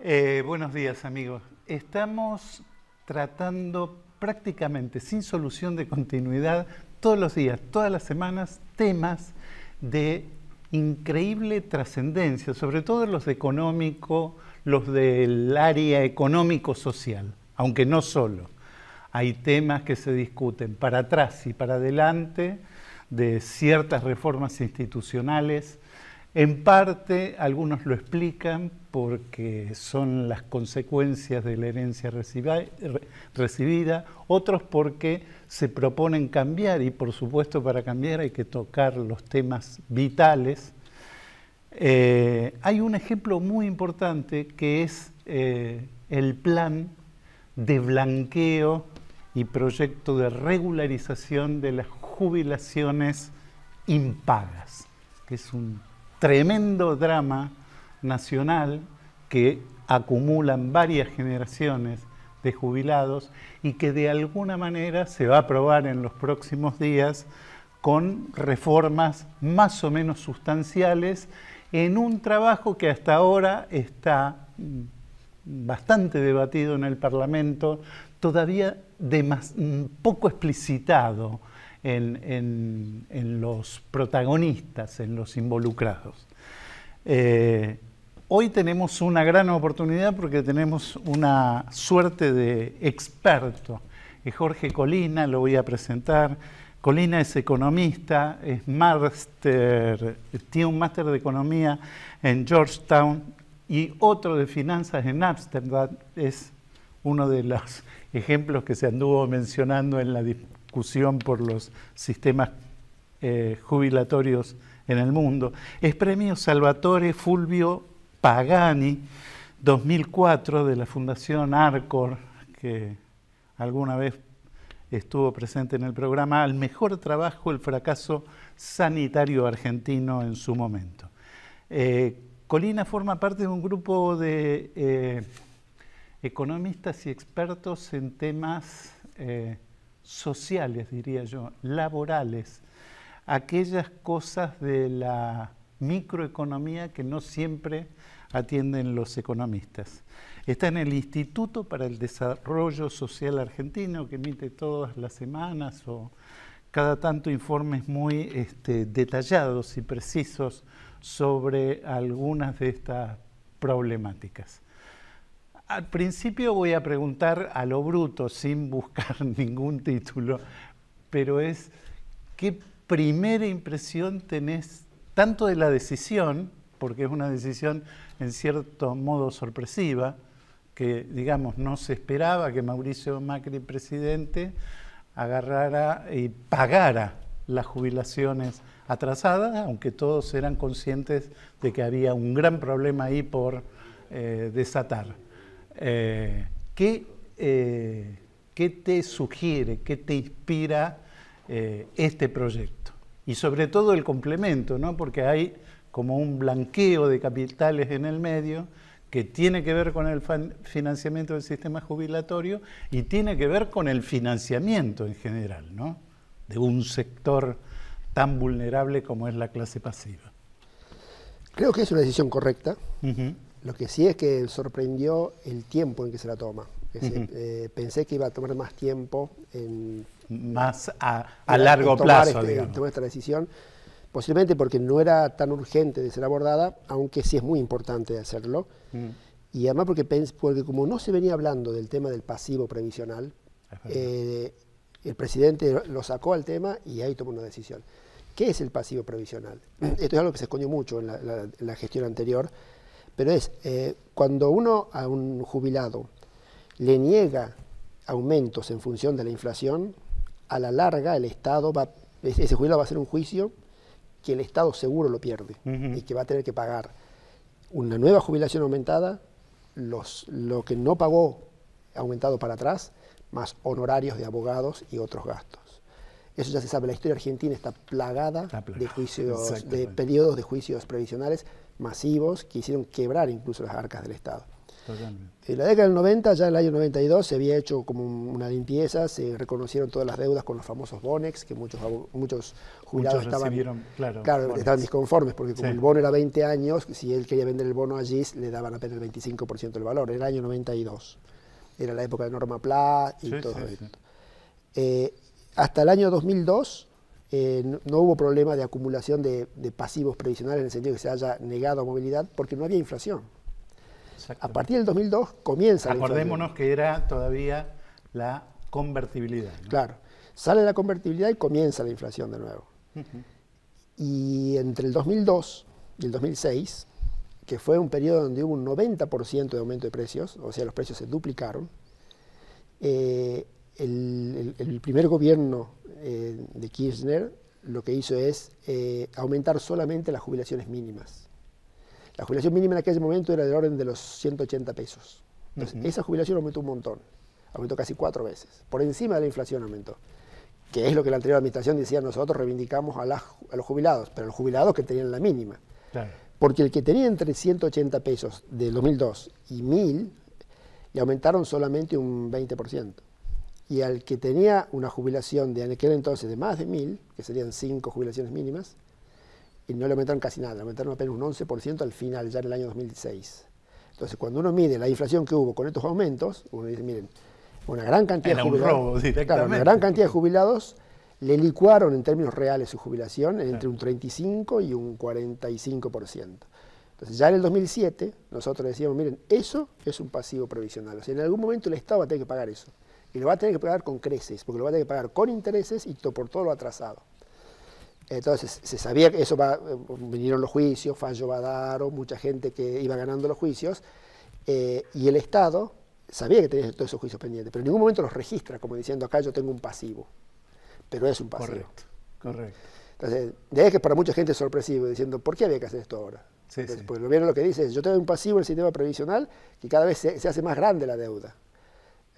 Buenos días, amigos. Estamos tratando prácticamente sin solución de continuidad todos los días, todas las semanas, temas de increíble trascendencia, sobre todo los de económico, los del área económico-social, aunque no solo. Hay temas que se discuten para atrás y para adelante de ciertas reformas institucionales. En parte, algunos lo explican porque son las consecuencias de la herencia recibida, otros porque se proponen cambiar, y por supuesto para cambiar hay que tocar los temas vitales. Hay un ejemplo muy importante que es el plan de blanqueo y proyecto de regularización de las jubilaciones impagas, que es un tremendo drama nacional que acumulan varias generaciones de jubilados y que de alguna manera se va a aprobar en los próximos días con reformas más o menos sustanciales en un trabajo que hasta ahora está bastante debatido en el Parlamento, todavía poco explicitado en los protagonistas, en los involucrados. Hoy tenemos una gran oportunidad porque tenemos una suerte de experto. Es Jorge Colina, lo voy a presentar. Colina es economista, es tiene un máster de economía en Georgetown y otro de finanzas en Ámsterdam. Es uno de los ejemplos que se anduvo mencionando en la discusión por los sistemas jubilatorios en el mundo. Es premio Salvatore Fulvio Pagani 2004 de la Fundación Arcor, que alguna vez estuvo presente en el programa, al mejor trabajo, el fracaso sanitario argentino en su momento. Colina forma parte de un grupo de economistas y expertos en temas sociales, diría yo, laborales, aquellas cosas de la microeconomía que no siempre atienden los economistas. Está en el Instituto para el Desarrollo Social Argentino, que emite todas las semanas o cada tanto informes muy detallados y precisos sobre algunas de estas problemáticas. Al principio voy a preguntar a lo bruto, sin buscar ningún título, pero es ¿qué primera impresión tenés tanto de la decisión, porque es una decisión en cierto modo sorpresiva, que digamos no se esperaba que Mauricio Macri, presidente, agarrara y pagara las jubilaciones atrasadas, aunque todos eran conscientes de que había un gran problema ahí por desatar? ¿Qué te sugiere, qué te inspira este proyecto? Y sobre todo el complemento, ¿no? Porque hay como un blanqueo de capitales en el medio que tiene que ver con el financiamiento del sistema jubilatorio y tiene que ver con el financiamiento en general, ¿no? De un sector tan vulnerable como es la clase pasiva. Creo que es una decisión correcta. Uh-huh. Lo que sí es que sorprendió el tiempo en que se la toma. Pensé que iba a tomar más tiempo más a largo plazo, digamos. Tomar esta decisión, posiblemente porque no era tan urgente de ser abordada, aunque sí es muy importante hacerlo. Y además porque como no se venía hablando del tema del pasivo previsional, el presidente lo sacó al tema y ahí tomó una decisión. ¿Qué es el pasivo previsional? Esto es algo que se escondió mucho en la gestión anterior, pero es cuando uno a un jubilado le niega aumentos en función de la inflación, a la larga el Estado ese jubilado va a hacer un juicio que el Estado seguro lo pierde. Uh-huh. Y que va a tener que pagar una nueva jubilación aumentada, lo que no pagó aumentado para atrás, más honorarios de abogados y otros gastos. Eso ya se sabe, la historia argentina está plagada de juicios, de periodos de juicios previsionales masivos que hicieron quebrar incluso las arcas del Estado. Totalmente. En la década del 90, ya en el año 92, se había hecho como una limpieza, se reconocieron todas las deudas con los famosos bonex, que muchos jubilados estaban disconformes, porque como el bono era 20 años, si él quería vender el bono allí, le daban apenas el 25% del valor. Era el año 92. Era la época de Norma Pla y todo esto. Hasta el año 2002 no hubo problema de acumulación de pasivos previsionales en el sentido de que se haya negado a movilidad, porque no había inflación. A partir del 2002 comienza la inflación. Acordémonos que era todavía la convertibilidad, ¿no? Claro, sale la convertibilidad y comienza la inflación de nuevo. Y entre el 2002 y el 2006, que fue un periodo donde hubo un 90% de aumento de precios, o sea, los precios se duplicaron, el primer gobierno de Kirchner lo que hizo es aumentar solamente las jubilaciones mínimas. La jubilación mínima en aquel momento era del orden de los 180 pesos. Entonces, esa jubilación aumentó un montón, aumentó casi 4 veces, por encima de la inflación aumentó, que es lo que la anterior administración decía: nosotros reivindicamos a los jubilados, pero los jubilados que tenían la mínima. Claro. Porque el que tenía entre 180 pesos del 2002 y 1000, le aumentaron solamente un 20%. Y al que tenía una jubilación de aquel entonces de más de 1000, que serían 5 jubilaciones mínimas, y no le aumentaron casi nada, le aumentaron apenas un 11% al final, ya en el año 2016. Entonces, cuando uno mide la inflación que hubo con estos aumentos, uno dice, miren, una gran cantidad de jubilados, un robo directamente. Claro, una gran cantidad de jubilados le licuaron en términos reales su jubilación entre un 35 y un 45%. Entonces, ya en el 2007, nosotros decíamos, miren, eso es un pasivo previsional. O sea, en algún momento el Estado va a tener que pagar eso. Y lo va a tener que pagar con creces, porque lo va a tener que pagar con intereses y por todo lo atrasado. Entonces, se sabía que eso vinieron los juicios, Fallo Badaro, mucha gente que iba ganando los juicios, y el Estado sabía que tenía todos esos juicios pendientes, pero en ningún momento los registra, como diciendo, acá yo tengo un pasivo, pero es un pasivo. Correcto. Entonces, de ahí que para mucha gente es sorpresivo, diciendo, ¿por qué había que hacer esto ahora? Entonces, pues el gobierno lo que dice es, yo tengo un pasivo en el sistema previsional que cada vez se hace más grande la deuda.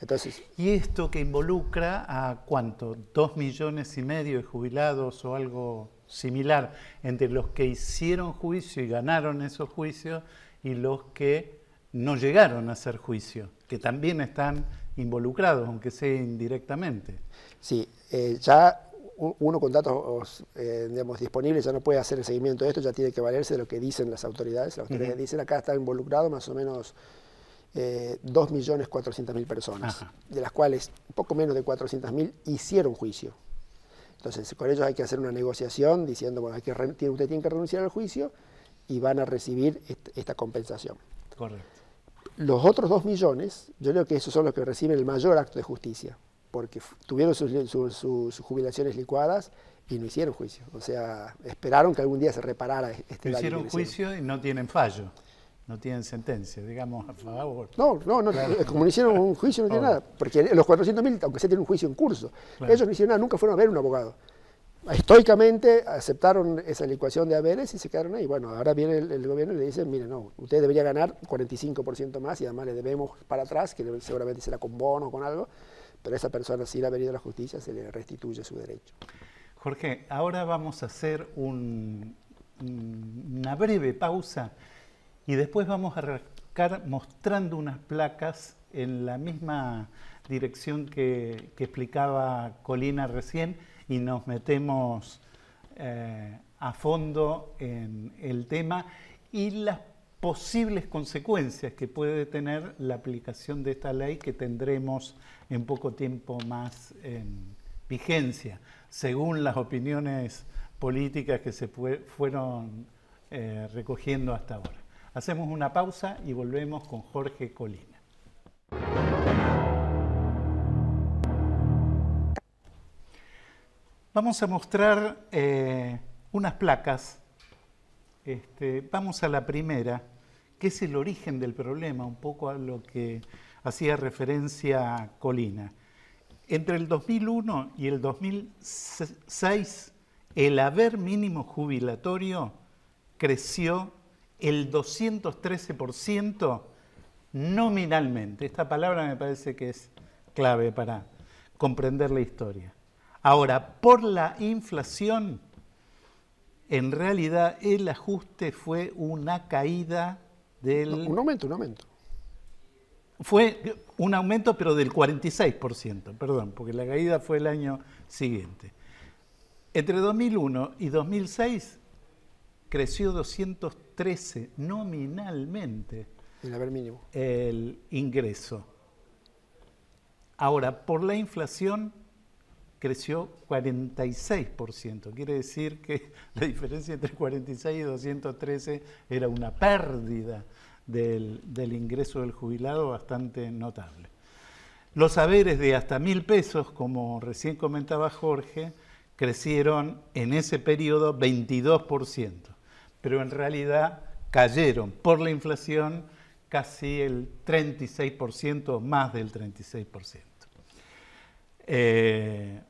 Entonces, ¿y esto que involucra a cuánto? ¿2,5 millones de jubilados o algo similar entre los que hicieron juicio y ganaron esos juicios y los que no llegaron a hacer juicio, que también están involucrados, aunque sea indirectamente? Sí, ya uno con datos digamos, disponibles ya no puede hacer el seguimiento de esto, ya tiene que valerse de lo que dicen las autoridades. Las autoridades dicen acá están involucrados más o menos 2.400.000 personas, de las cuales un poco menos de 400.000 hicieron juicio. Entonces, con ellos hay que hacer una negociación diciendo, bueno, usted tiene que renunciar al juicio y van a recibir esta compensación. Correcto. Los otros 2 millones, yo creo que esos son los que reciben el mayor acto de justicia, porque tuvieron sus jubilaciones licuadas y no hicieron juicio. O sea, esperaron que algún día se reparara este daño. Hicieron juicio y no tienen fallo. No tienen sentencia, digamos, a favor. No, claro. Como no hicieron un juicio no tiene nada, porque los 400.000, aunque sea tienen un juicio en curso, ellos no hicieron nada, nunca fueron a ver un abogado. Estoicamente aceptaron esa licuación de haberes y se quedaron ahí. Bueno, ahora viene el gobierno y le dicen, mire, no, usted debería ganar 45% más y además le debemos para atrás, que seguramente será con bono o con algo, pero a esa persona, si le ha venido a la justicia, se le restituye su derecho. Jorge, ahora vamos a hacer una breve pausa y después vamos a arrancar mostrando unas placas en la misma dirección que explicaba Colina recién y nos metemos a fondo en el tema y las posibles consecuencias que puede tener la aplicación de esta ley que tendremos en poco tiempo más en vigencia, según las opiniones políticas que se fueron recogiendo hasta ahora. Hacemos una pausa y volvemos con Jorge Colina. Vamos a mostrar unas placas. Vamos a la primera, que es el origen del problema, un poco a lo que hacía referencia Colina. Entre el 2001 y el 2006, el haber mínimo jubilatorio creció el 213% nominalmente. Esta palabra me parece que es clave para comprender la historia. Ahora, por la inflación, en realidad el ajuste fue una caída del... No, un aumento. Fue un aumento, pero del 46%, perdón, porque la caída fue el año siguiente. Entre 2001 y 2006 creció 213 nominalmente el haber mínimo, el ingreso. Ahora, por la inflación creció 46%. Quiere decir que la diferencia entre 46 y 213 era una pérdida del ingreso del jubilado bastante notable. Los haberes de hasta 1.000 pesos, como recién comentaba Jorge, crecieron en ese periodo 22%, pero en realidad cayeron por la inflación casi el 36%, más del 36%. ¿Qué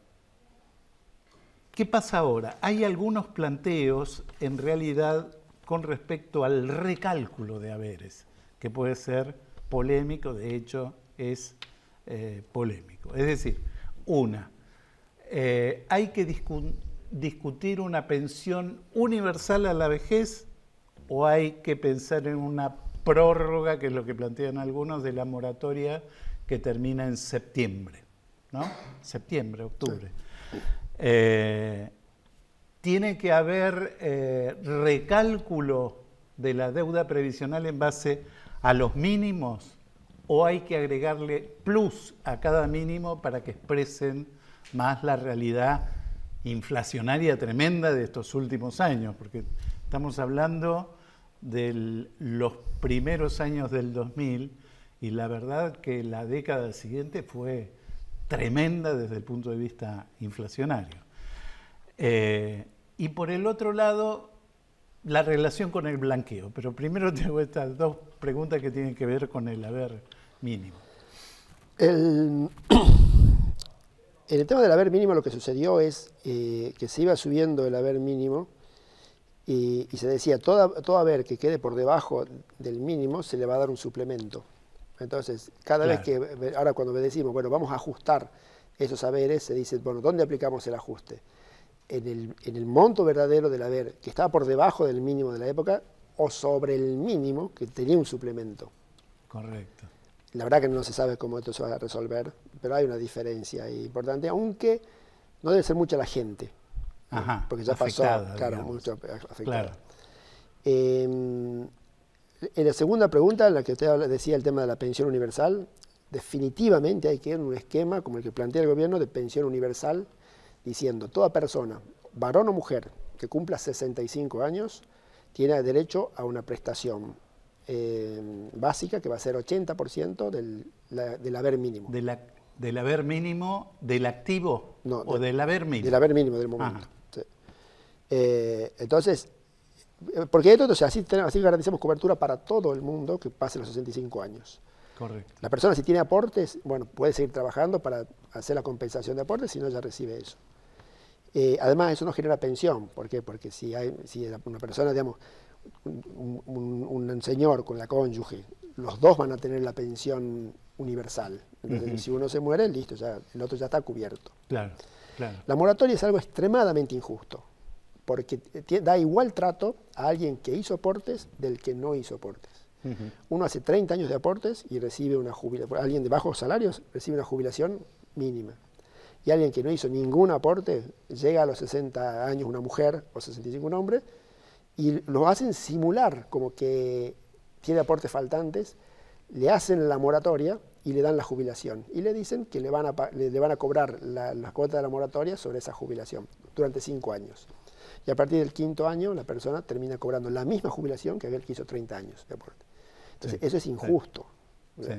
pasa ahora? Hay algunos planteos, en realidad, con respecto al recálculo de haberes, que puede ser polémico, de hecho es polémico. Es decir, hay que discutir una pensión universal a la vejez o hay que pensar en una prórroga, que es lo que plantean algunos, de la moratoria que termina en septiembre, ¿no? Septiembre, octubre. Tiene que haber recálculo de la deuda previsional en base a los mínimos o hay que agregarle plus a cada mínimo para que expresen más la realidad inflacionaria tremenda de estos últimos años, porque estamos hablando de los primeros años del 2000 y la verdad que la década siguiente fue tremenda desde el punto de vista inflacionario. Y por el otro lado, la relación con el blanqueo. Pero primero tengo estas dos preguntas que tienen que ver con el haber mínimo. En el tema del haber mínimo lo que sucedió es que se iba subiendo el haber mínimo y se decía, todo haber que quede por debajo del mínimo se le va a dar un suplemento. Entonces, cada vez que, ahora cuando decimos, bueno, vamos a ajustar esos haberes, se dice, bueno, ¿dónde aplicamos el ajuste? En el monto verdadero del haber que estaba por debajo del mínimo de la época o sobre el mínimo que tenía un suplemento. Correcto. La verdad que no se sabe cómo esto se va a resolver, pero hay una diferencia importante, aunque no debe ser mucha la gente. Ajá, porque ya afectada, pasó, claro, digamos. mucho afectada. Claro. En la segunda pregunta, en la que usted decía el tema de la pensión universal, definitivamente hay que ir en un esquema como el que plantea el gobierno de pensión universal, diciendo toda persona, varón o mujer, que cumpla 65 años, tiene derecho a una prestación básica que va a ser 80% del haber mínimo. ¿Del haber mínimo del activo o del haber mínimo? Del haber mínimo del momento. Sí. Entonces, porque esto, así garantizamos cobertura para todo el mundo que pase los 65 años. Correcto. La persona, si tiene aportes, bueno, puede seguir trabajando para hacer la compensación de aportes, si no ya recibe eso. Además, eso no genera pensión. ¿Por qué? Porque si una persona, digamos, un señor con la cónyuge, los dos van a tener la pensión universal. Entonces, si uno se muere, listo, ya, el otro ya está cubierto. Claro, claro. La moratoria es algo extremadamente injusto, porque da igual trato a alguien que hizo aportes del que no hizo aportes. Uno hace 30 años de aportes y recibe una jubilación, alguien de bajos salarios recibe una jubilación mínima. Y alguien que no hizo ningún aporte, llega a los 60 años una mujer o 65 un hombre, y lo hacen simular como que tiene aportes faltantes, le hacen la moratoria y le dan la jubilación. Y le dicen que le van a cobrar la cuota de la moratoria sobre esa jubilación durante 5 años. Y a partir del 5.º año la persona termina cobrando la misma jubilación que aquel que hizo 30 años de aporte. Entonces, eso es injusto. Sí.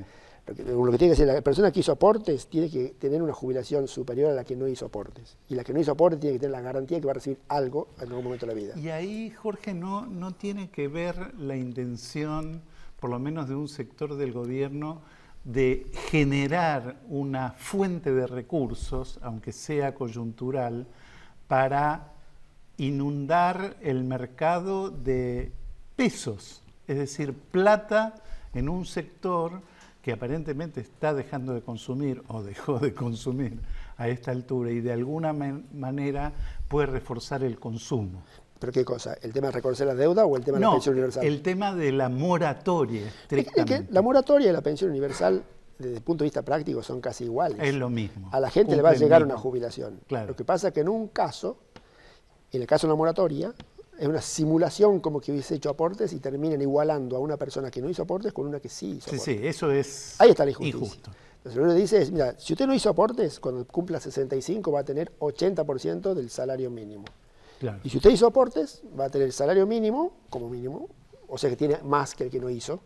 Lo que tiene que decir, la persona que hizo aportes tiene que tener una jubilación superior a la que no hizo aportes. Y la que no hizo aportes tiene que tener la garantía de que va a recibir algo en algún momento de la vida. Y ahí, Jorge, no tiene que ver la intención, por lo menos de un sector del gobierno, de generar una fuente de recursos, aunque sea coyuntural, para inundar el mercado de pesos, es decir, plata en un sector que aparentemente está dejando de consumir o dejó de consumir a esta altura y de alguna manera puede reforzar el consumo. ¿Pero qué cosa? ¿El tema de reconocer la deuda o el tema de la pensión universal? El tema de la moratoria, estrictamente. La moratoria y la pensión universal, desde el punto de vista práctico, son casi iguales. Es lo mismo. A la gente le va a llegar una jubilación. Claro. Lo que pasa es que en un caso, en el caso de la moratoria, es una simulación como que hubiese hecho aportes y terminan igualando a una persona que no hizo aportes con una que sí hizo aportes. Sí, eso es ahí está la injusticia. Injusto. Entonces lo que dice es, mira, si usted no hizo aportes, cuando cumpla 65 va a tener 80% del salario mínimo. Claro. Y si usted hizo aportes, va a tener el salario mínimo, como mínimo, o sea que tiene más que el que no hizo,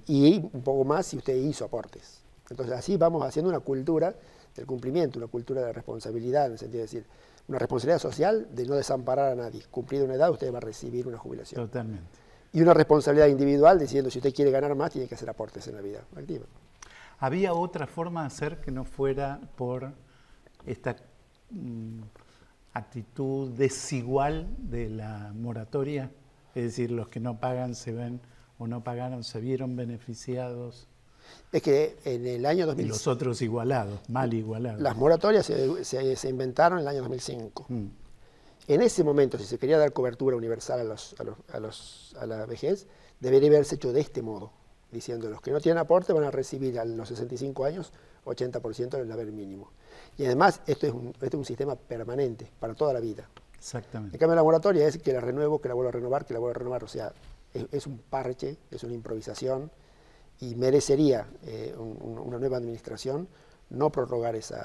y un poco más si usted hizo aportes. Entonces así vamos haciendo una cultura del cumplimiento, una cultura de responsabilidad, en el sentido de decir, una responsabilidad social de no desamparar a nadie. Cumplida una edad, usted va a recibir una jubilación. Totalmente. Y una responsabilidad individual diciendo, si usted quiere ganar más, tiene que hacer aportes en la vida activa. ¿Había otra forma de hacer que no fuera por esta actitud desigual de la moratoria? Es decir, los que no pagan se ven o no pagaron, se vieron beneficiados. Es que en el año 2005... Y los otros igualados, mal igualados. Las moratorias se inventaron en el año 2005. En ese momento, si se quería dar cobertura universal a la vejez, debería haberse hecho de este modo, diciendo los que no tienen aporte van a recibir a los 65 años 80% del haber mínimo. Y además, esto es un sistema permanente, para toda la vida. Exactamente. En cambio, la moratoria es que la renuevo, que la vuelvo a renovar, que la vuelvo a renovar. O sea, es un parche, es una improvisación, y merecería una nueva administración no prorrogar ese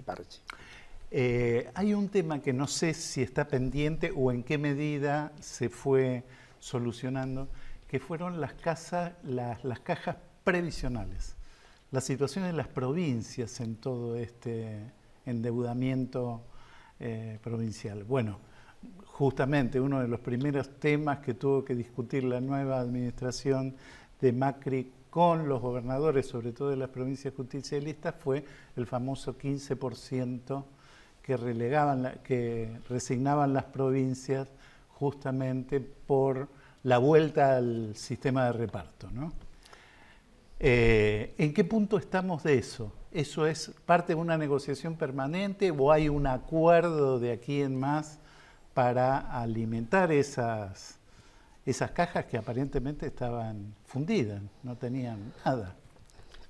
parche. Hay un tema que no sé si está pendiente o en qué medida se fue solucionando, que fueron las cajas previsionales. La situación de las provincias en todo este endeudamiento provincial. Bueno, justamente uno de los primeros temas que tuvo que discutir la nueva administración de Macri con los gobernadores, sobre todo de las provincias justicialistas, fue el famoso 15% que resignaban las provincias justamente por la vuelta al sistema de reparto, ¿no? ¿En qué punto estamos de eso? ¿Eso es parte de una negociación permanente o hay un acuerdo de aquí en más para alimentar esas cajas que aparentemente estaban fundidas, no tenían nada?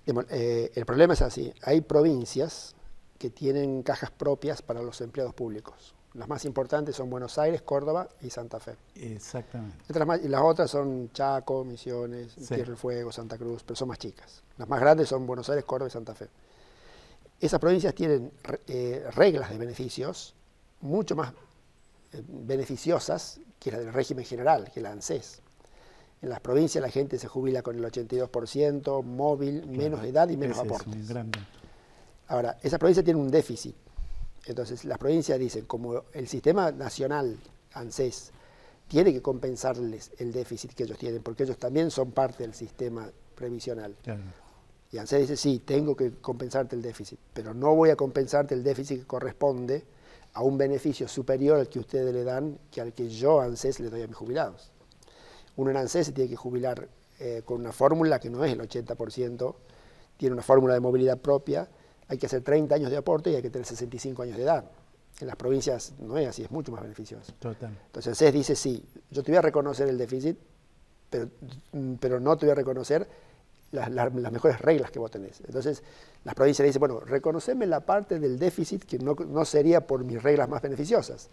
El problema es así, hay provincias que tienen cajas propias para los empleados públicos. Las más importantes son Buenos Aires, Córdoba y Santa Fe. Exactamente. Y las otras son Chaco, Misiones, Tierra del Fuego, Santa Cruz, pero son más chicas. Las más grandes son Buenos Aires, Córdoba y Santa Fe. Esas provincias tienen reglas de beneficios mucho más beneficiosas que la del régimen general, que la ANSES. En las provincias la gente se jubila con el 82%, móvil, menos edad y menos aportes. Ahora, esa provincia tiene un déficit. Entonces, las provincias dicen, como el sistema nacional, ANSES, tiene que compensarles el déficit que ellos tienen, porque ellos también son parte del sistema previsional. Claro. Y ANSES dice, sí, tengo que compensarte el déficit, pero no voy a compensarte el déficit que corresponde a un beneficio superior al que ustedes le dan que al que yo, ANSES, le doy a mis jubilados. Uno en ANSES se tiene que jubilar con una fórmula que no es el 80%, tiene una fórmula de movilidad propia, hay que hacer 30 años de aporte y hay que tener 65 años de edad. En las provincias no es así, es mucho más beneficioso. Total. Entonces ANSES dice, sí, yo te voy a reconocer el déficit, pero no te voy a reconocer las mejores reglas que vos tenés. Entonces las provincias le dicen, bueno, reconoceme la parte del déficit que no sería por mis reglas más beneficiosas.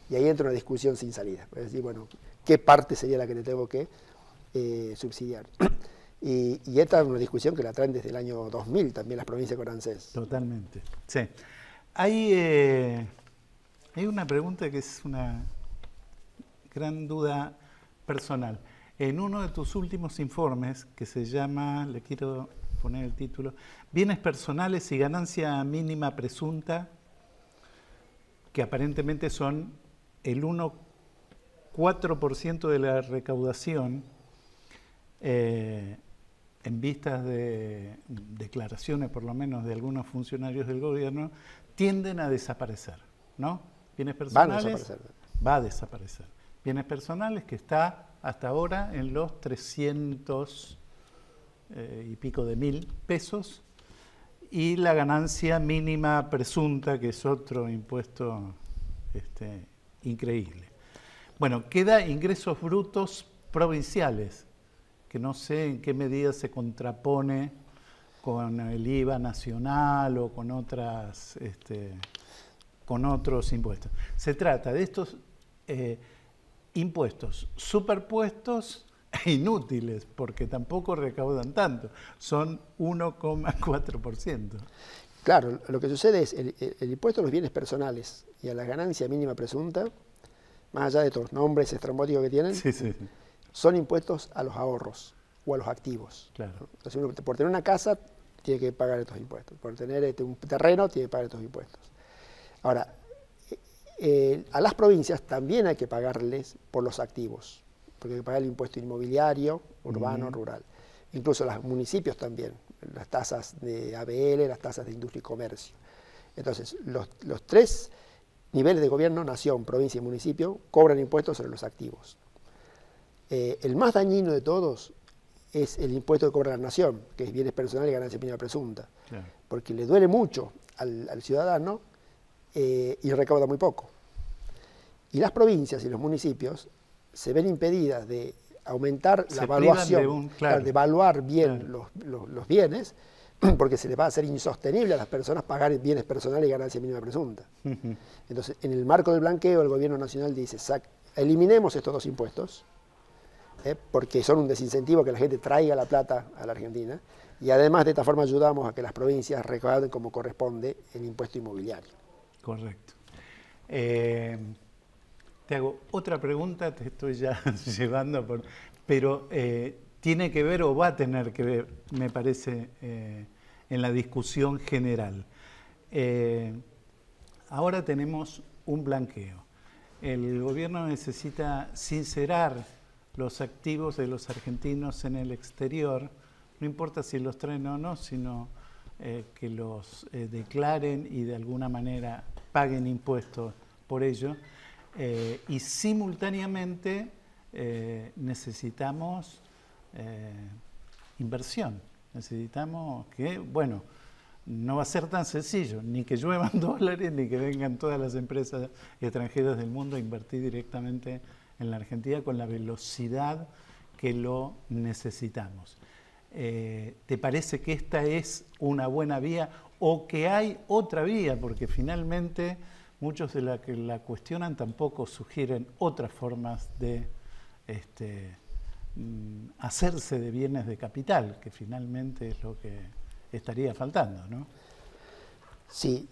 Y ahí entra una discusión sin salida. Es decir, bueno, ¿qué parte sería la que te tengo que subsidiar? Y esta es una discusión que la traen desde el año 2000 también las provincias con ANSES. Totalmente, sí. Hay una pregunta que es una gran duda personal. En uno de tus últimos informes, que se llama, le quiero poner el título, Bienes personales y ganancia mínima presunta, que aparentemente son el 1,4% de la recaudación, en vistas de declaraciones, por lo menos, de algunos funcionarios del gobierno, tienden a desaparecer, ¿no? Bienes personales va a desaparecer. Bienes personales que está hasta ahora en los 300 y pico de mil pesos, y la ganancia mínima presunta, que es otro impuesto increíble. Bueno, queda ingresos brutos provinciales, que no sé en qué medida se contrapone con el IVA nacional o con otros impuestos. Se trata de estos impuestos superpuestos e inútiles, porque tampoco recaudan tanto, son 1,4%. Claro, lo que sucede es el impuesto a los bienes personales y a la ganancia mínima presunta, más allá de todos los nombres estrambóticos que tienen, son impuestos a los ahorros o a los activos. Claro. Entonces uno, por tener una casa, tiene que pagar estos impuestos. Por tener un terreno, tiene que pagar estos impuestos. Ahora, a las provincias también hay que pagarles por los activos, porque hay que pagar el impuesto inmobiliario, urbano, rural. Incluso los municipios también, las tasas de ABL, las tasas de industria y comercio. Entonces, los tres niveles de gobierno, nación, provincia y municipio, cobran impuestos sobre los activos. El más dañino de todos es el impuesto que cobra la nación, que es bienes personales y ganancia mínima presunta, claro, porque le duele mucho al ciudadano y recauda muy poco. Y las provincias y los municipios se ven impedidas de aumentar la evaluación, de evaluar bien los bienes, porque se les va a hacer insostenible a las personas pagar bienes personales y ganancia mínima presunta. Entonces, en el marco del blanqueo, el gobierno nacional dice, eliminemos estos dos impuestos, porque son un desincentivo que la gente traiga la plata a la Argentina, y además de esta forma ayudamos a que las provincias recauden como corresponde el impuesto inmobiliario. Correcto. Te hago otra pregunta, te estoy ya llevando por... Pero tiene que ver o va a tener que ver, me parece, en la discusión general. Ahora tenemos un blanqueo. El gobierno necesita sincerar los activos de los argentinos en el exterior, no importa si los traen o no, sino que los declaren y de alguna manera paguen impuestos por ello. Y simultáneamente necesitamos inversión. Necesitamos que, bueno, no va a ser tan sencillo, ni que lluevan dólares, ni que vengan todas las empresas extranjeras del mundo a invertir directamente en la Argentina con la velocidad que lo necesitamos. ¿Te parece que esta es una buena vía o que hay otra vía? Porque finalmente muchos de los que la cuestionan tampoco sugieren otras formas de hacerse de bienes de capital, que finalmente es lo que estaría faltando, ¿no? Sí,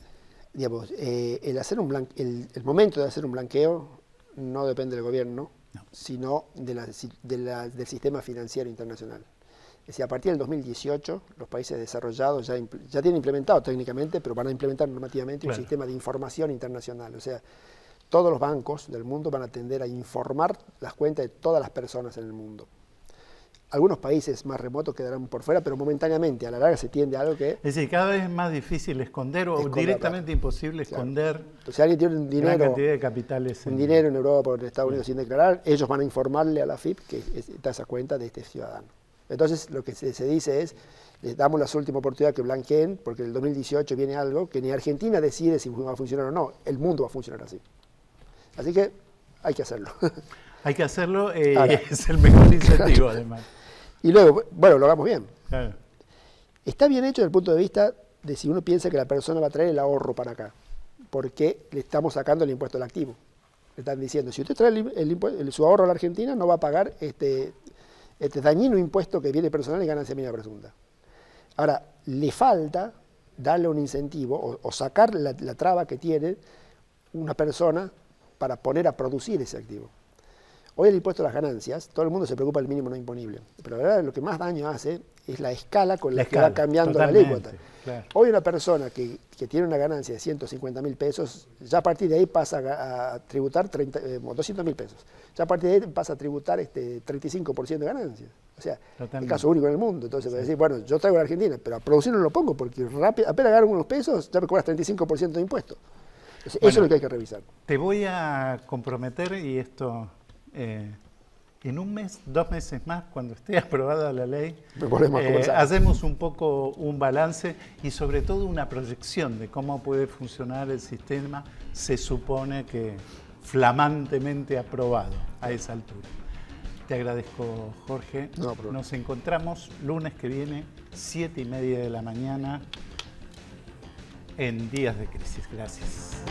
digamos, el momento de hacer un blanqueo no depende del gobierno, sino del sistema financiero internacional. Es decir, a partir del 2018, los países desarrollados ya tienen implementado técnicamente, pero van a implementar normativamente un sistema de información internacional. O sea, todos los bancos del mundo van a tender a informar las cuentas de todas las personas en el mundo. Algunos países más remotos quedarán por fuera, pero momentáneamente, a la larga se tiende a algo que... Es decir, cada vez es más difícil esconder o directamente imposible esconder. Entonces, si alguien tiene un dinero, gran cantidad de capitales dinero en Europa o en Estados Unidos sin declarar, ellos van a informarle a la AFIP que está esa cuenta de este ciudadano. Entonces, lo que se dice es, les damos la última oportunidad que blanqueen, porque en el 2018 viene algo que ni Argentina decide si va a funcionar o no, el mundo va a funcionar así. Así que hay que hacerlo. Hay que hacerlo, es el mejor incentivo además. Y luego, bueno, lo hagamos bien. Claro. Está bien hecho desde el punto de vista de si uno piensa que la persona va a traer el ahorro para acá, porque le estamos sacando el impuesto al activo. Le están diciendo, si usted trae su ahorro a la Argentina, no va a pagar este dañino impuesto que viene personal y ganancia mínima presunta. Ahora, le falta darle un incentivo o sacar la traba que tiene una persona para poner a producir ese activo. Hoy el impuesto a las ganancias, todo el mundo se preocupa del mínimo no imponible, pero la verdad lo que más daño hace es la escala con la que va cambiando la alícuota. Claro. Hoy una persona que tiene una ganancia de 150.000 pesos, ya a partir de ahí pasa a tributar 200.000 pesos. Ya a partir de ahí pasa a tributar 35% de ganancias. O sea, es el caso único en el mundo. Entonces, va a decir, bueno, yo traigo a la Argentina, pero a producir no lo pongo porque apenas agarro unos pesos, ya me cobras 35% de impuesto. Entonces, eso es lo que hay que revisar. Te voy a comprometer, y esto... en un mes, 2 meses más, cuando esté aprobada la ley, hacemos un poco un balance y sobre todo una proyección de cómo puede funcionar el sistema, se supone que flamantemente aprobado a esa altura. Te agradezco, Jorge. No, pero... Nos encontramos lunes que viene, 7:30 de la mañana, en Días de Crisis. Gracias.